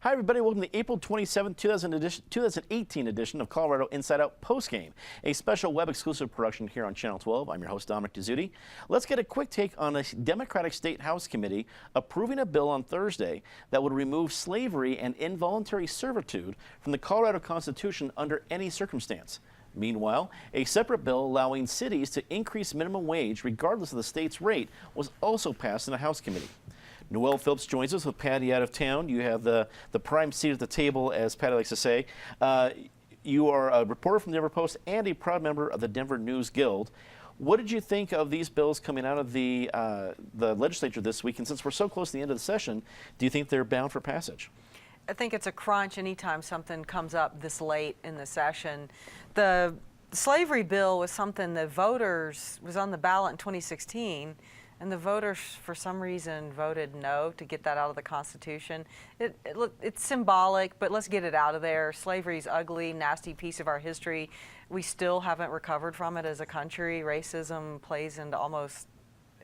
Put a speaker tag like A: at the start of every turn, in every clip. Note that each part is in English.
A: Hi, everybody. Welcome to the April 27, 2018 edition of Colorado Inside Out Postgame, a special web-exclusive production here on Channel 12. I'm your host, Dominic Dezzutti. Let's get a quick take on a Democratic State House Committee approving a bill on Thursday that would remove slavery and involuntary servitude from the Colorado Constitution under any circumstance. Meanwhile, a separate bill allowing cities to increase minimum wage regardless of the state's rate was also passed in the House Committee. Noel Phillips joins us with Patty out of town. You have the prime seat at the table, as Patty likes to say. You are a reporter from the Denver Post and a proud member of the Denver News Guild. What did you think of these bills coming out of the legislature this week? And since we're so close to the end of the session, do you think they're bound for passage?
B: I think it's a crunch anytime something comes up this late in the session. The slavery bill was something the voters was on the ballot in 2016. And the voters, for some reason, voted no to get that out of the Constitution. It's symbolic, but let's get it out of there. Slavery's ugly, nasty piece of our history. We still haven't recovered from it as a country. Racism plays into almost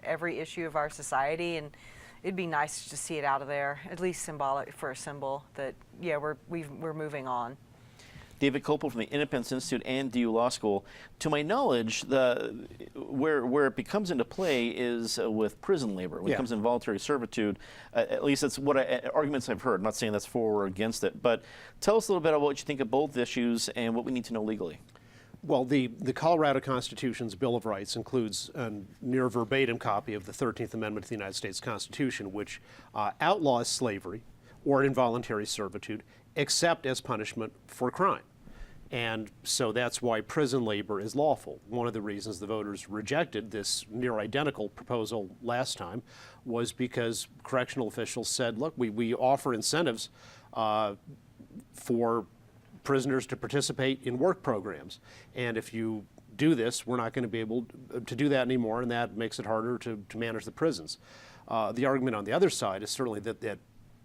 B: every issue of our society, and it'd be nice to see it out of there, at least symbolic for a symbol that, yeah, we're moving on.
A: David Copel from the Independence Institute and DU Law School. To my knowledge, where it becomes into play is with prison labor. When it comes to involuntary servitude, at least that's what arguments I've heard. I'm not saying that's for or against it, but tell us a little bit about what you think of both issues and what we need to know legally.
C: Well, the Colorado Constitution's Bill of Rights includes a near verbatim copy of the 13th Amendment to the United States Constitution, which outlaws slavery or involuntary servitude except as punishment for crime. And so that's why prison labor is lawful. One of the reasons the voters rejected this near identical proposal last time was because correctional officials said, look, we offer incentives for prisoners to participate in work programs. And if you do this, we're not going to be able to do that anymore, and that makes it harder to manage the prisons. The argument on the other side is certainly that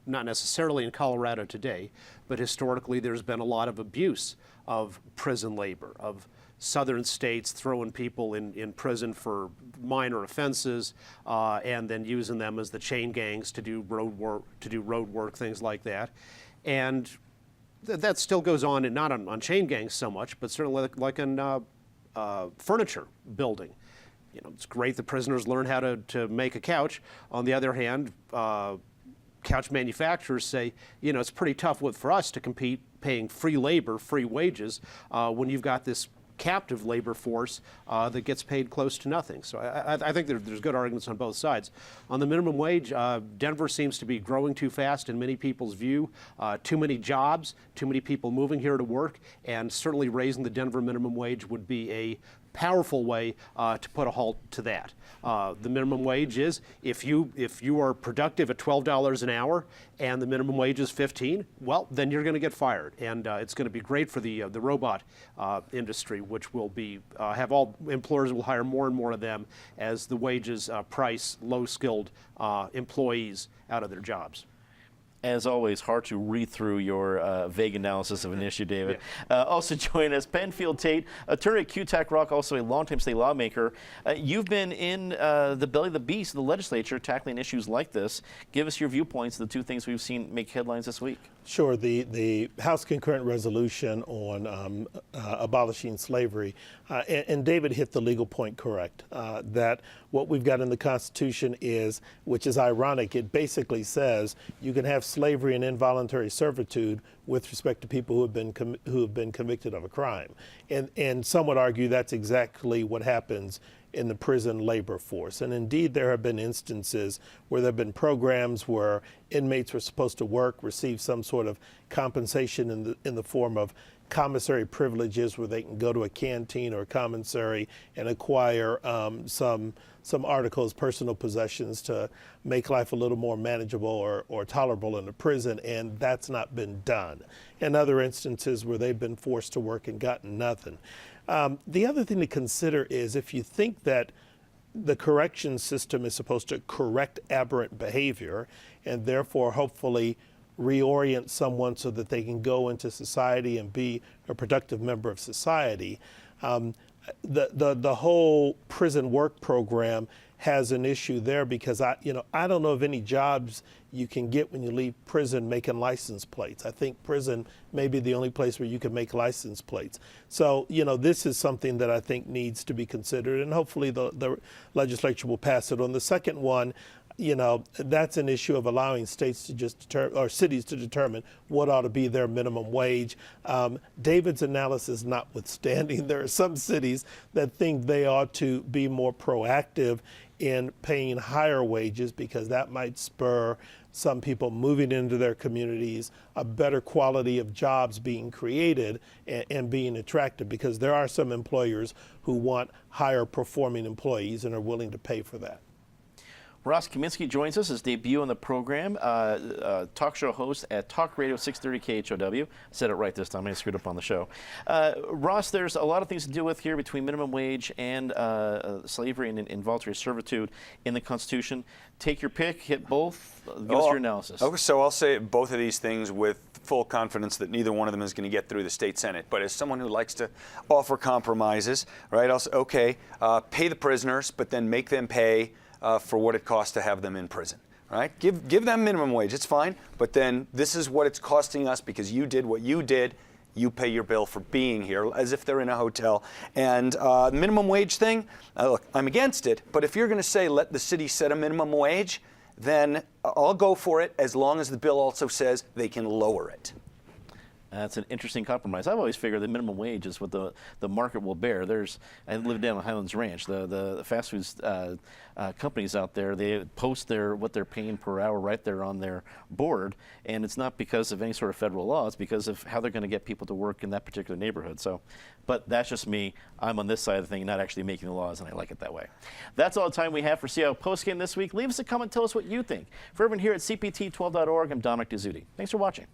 C: not necessarily in Colorado today, but historically there's been a lot of abuse of prison labor, of southern states throwing people in prison for minor offenses and then using them as the chain gangs to do road work, things like that. And that still goes on, and not on chain gangs so much, but certainly like in furniture building. You know, it's great the prisoners learn how to make a couch. On the other hand, couch manufacturers say, you know, it's pretty tough for us to compete paying free labor, free wages, when you've got this captive labor force that gets paid close to nothing. So I think there's good arguments on both sides. On the minimum wage, Denver seems to be growing too fast in many people's view. Too many jobs, too many people moving here to work, and certainly raising the Denver minimum wage would be a powerful way to put a halt to that. The minimum wage is, if you are productive at $12 an hour and the minimum wage is $15, well, then you're going to get fired, and it's going to be great for the robot industry, which will be have all employers will hire more and more of them as the wages price low-skilled employees out of their jobs.
A: As always, hard to read through your vague analysis of an issue, David. Also join us, Banfield Tate, attorney at QTAC Rock, also a longtime state lawmaker. You've been in the belly of the beast, the legislature, tackling issues like this. Give us your viewpoints of the two things we've seen make headlines this week.
D: Sure. The House concurrent resolution on abolishing slavery, and David hit the legal point correct, that what we've got in the Constitution is, which is ironic, it basically says you can have slavery and involuntary servitude with respect to people who have been convicted of a crime. And some would argue that's exactly what happens in the prison labor force. And indeed, there have been instances where there have been programs where inmates were supposed to work, receive some sort of compensation in the form of commissary privileges, where they can go to a canteen or a commissary and acquire some articles, personal possessions, to make life a little more manageable or tolerable in the prison, and that's not been done. And other instances where they've been forced to work and gotten nothing. The other thing to consider is, if you think that the correction system is supposed to correct aberrant behavior and therefore hopefully reorient someone so that they can go into society and be a productive member of society, the whole prison work program has an issue there because I don't know of any jobs you can get when you leave prison making license plates. I think prison may be the only place where you can make license plates. So, this is something that I think needs to be considered, and hopefully the legislature will pass it on. The second one, that's an issue of allowing states to just or cities to determine what ought to be their minimum wage. David's analysis notwithstanding, there are some cities that think they ought to be more proactive in paying higher wages because that might spur some people moving into their communities, a better quality of jobs being created and being attractive, because there are some employers who want higher performing employees and are willing to pay for that.
A: Ross Kaminsky joins us, his debut on the program, talk show host at Talk Radio 630 KHOW. Said it right this time, I screwed up on the show. Ross, there's a lot of things to deal with here between minimum wage and slavery and involuntary servitude in the Constitution. Take your pick, hit both, give us your analysis.
E: Okay, so I'll say both of these things with full confidence that neither one of them is going to get through the state Senate. But as someone who likes to offer compromises, right, I'll say, okay, pay the prisoners, but then make them pay for what it costs to have them in prison, right? Give them minimum wage, it's fine, but then this is what it's costing us because you did what you did. You pay your bill for being here, as if they're in a hotel. And minimum wage thing, look, I'm against it, but if you're going to say let the city set a minimum wage, then I'll go for it as long as the bill also says they can lower it.
A: That's an interesting compromise. I've always figured the minimum wage is what the market will bear. I live down on Highlands Ranch. The fast food companies out there, they post what they're paying per hour right there on their board, and it's not because of any sort of federal law. It's because of how they're going to get people to work in that particular neighborhood. So, but that's just me. I'm on this side of the thing, not actually making the laws, and I like it that way. That's all the time we have for CIO Postgame this week. Leave us a comment. Tell us what you think. For everyone here at CPT12.org, I'm Dominic Dezzutti. Thanks for watching.